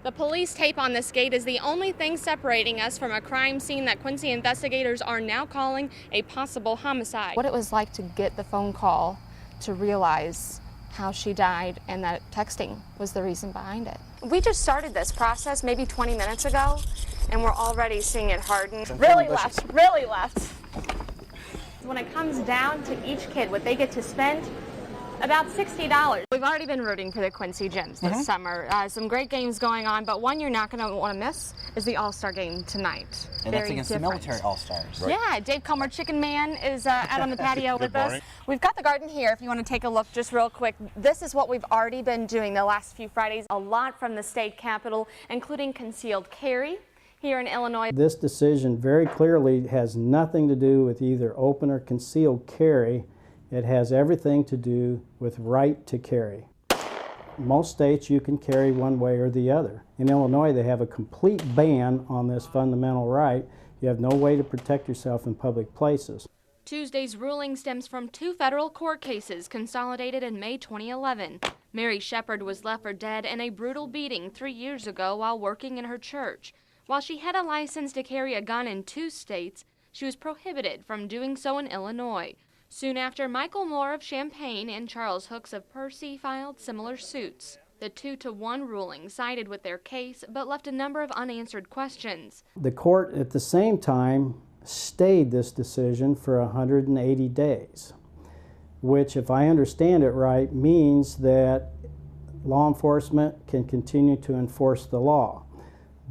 The police tape on this gate is the only thing separating us from a crime scene that Quincy investigators are now calling a possible homicide. What it was like to get the phone call to realize how she died and that texting was the reason behind it. We just started this process maybe 20 minutes ago, and we're already seeing it harden. Really left, really left. When it comes down to each kid, what they get to spend, about $60. We've already been rooting for the Quincy Gems this summer. Some great games going on, but one you're not going to want to miss is the All-Star game tonight. And that's against the military All-Stars. Right. Yeah, Dave Comer, Chicken Man, is out on the patio with us. We've got the garden here if you want to take a look just real quick. This is what we've already been doing the last few Fridays. A lot from the state capitol, including concealed carry here in Illinois. This decision very clearly has nothing to do with either open or concealed carry. It has everything to do with right to carry. Most states you can carry one way or the other. In Illinois, they have a complete ban on this fundamental right. You have no way to protect yourself in public places. Tuesday's ruling stems from two federal court cases consolidated in May 2011. Mary Shepard was left for dead in a brutal beating 3 years ago while working in her church. While she had a license to carry a gun in 2 states, she was prohibited from doing so in Illinois. Soon after, Michael Moore of Champaign and Charles Hooks of Percy filed similar suits. The 2-1 ruling sided with their case, but left a number of unanswered questions. The court, at the same time, stayed this decision for 180 days, which, if I understand it right, means that law enforcement can continue to enforce the law.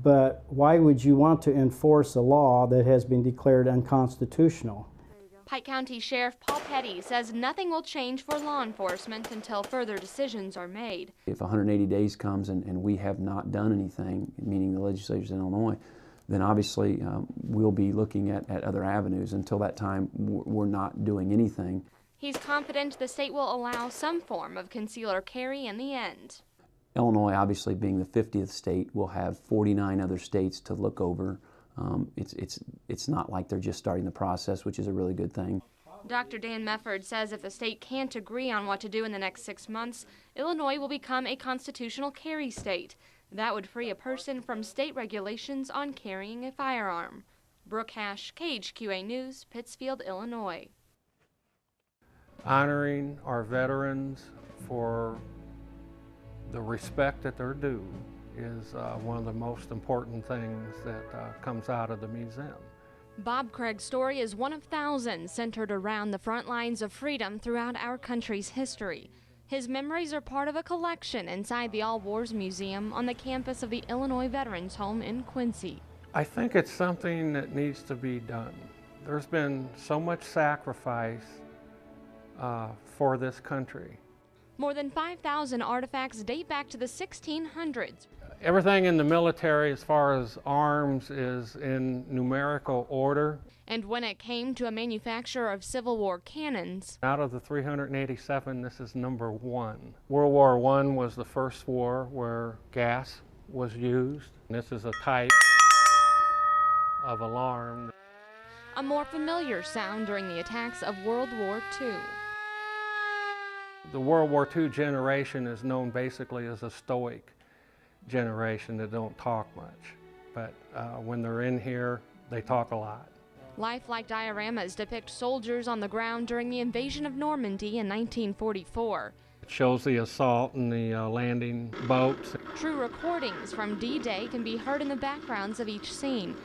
But why would you want to enforce a law that has been declared unconstitutional? Pike County Sheriff Paul Petty says nothing will change for law enforcement until further decisions are made. If 180 days comes and we have not done anything, meaning the legislatures in Illinois, then obviously we'll be looking at other avenues. Until that time, we're not doing anything. He's confident the state will allow some form of conceal or carry in the end. Illinois, obviously being the 50th state, will have 49 other states to look over. It's not like they're just starting the process, which is a really good thing. Dr. Dan Mefford says if the state can't agree on what to do in the next 6 months, Illinois will become a constitutional carry state. That would free a person from state regulations on carrying a firearm. Brooke Hasch, KHQA News, Pittsfield, Illinois. Honoring our veterans for the respect that they're due is one of the most important things that comes out of the museum. Bob Craig's story is one of thousands centered around the front lines of freedom throughout our country's history. His memories are part of a collection inside the All Wars Museum on the campus of the Illinois Veterans Home in Quincy. I think it's something that needs to be done. There's been so much sacrifice for this country. More than 5,000 artifacts date back to the 1600s. Everything in the military as far as arms is in numerical order. And when it came to a manufacturer of Civil War cannons, out of the 387, this is number 1. World War I was the first war where gas was used. This is a type of alarm. A more familiar sound during the attacks of World War II. The World War II generation is known basically as a stoic generation that don't talk much. But when they're in here, they talk a lot. Lifelike dioramas depict soldiers on the ground during the invasion of Normandy in 1944. It shows the assault and the landing boats. True recordings from D-Day can be heard in the backgrounds of each scene,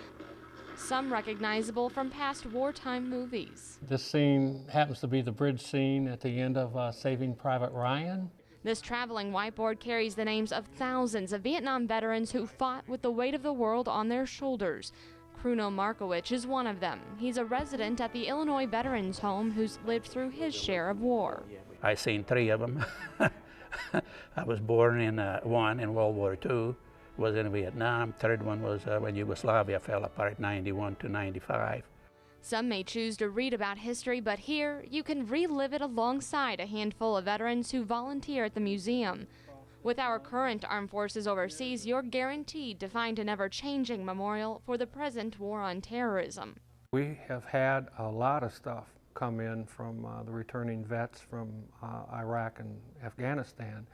some recognizable from past wartime movies. This scene happens to be the bridge scene at the end of Saving Private Ryan. This traveling whiteboard carries the names of thousands of Vietnam veterans who fought with the weight of the world on their shoulders. Kruno Markowicz is one of them. He's a resident at the Illinois Veterans Home who's lived through his share of war. I've seen 3 of them. I was born in one in World War II, was in Vietnam. 3rd one was when Yugoslavia fell apart, 91 to 95. Some may choose to read about history, but here you can relive it alongside a handful of veterans who volunteer at the museum. With our current armed forces overseas, you're guaranteed to find an ever-changing memorial for the present war on terrorism. We have had a lot of stuff come in from the returning vets from Iraq and Afghanistan.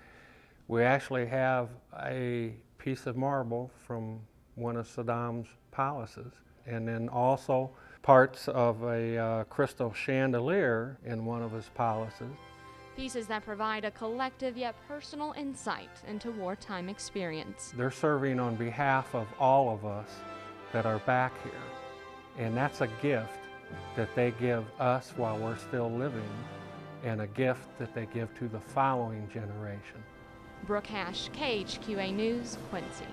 We actually have a piece of marble from one of Saddam's palaces, and then also parts of a crystal chandelier in one of his palaces. Pieces that provide a collective yet personal insight into wartime experience. They're serving on behalf of all of us that are back here, and that's a gift that they give us while we're still living, and a gift that they give to the following generation. Brooke Hasch, KHQA News, Quincy.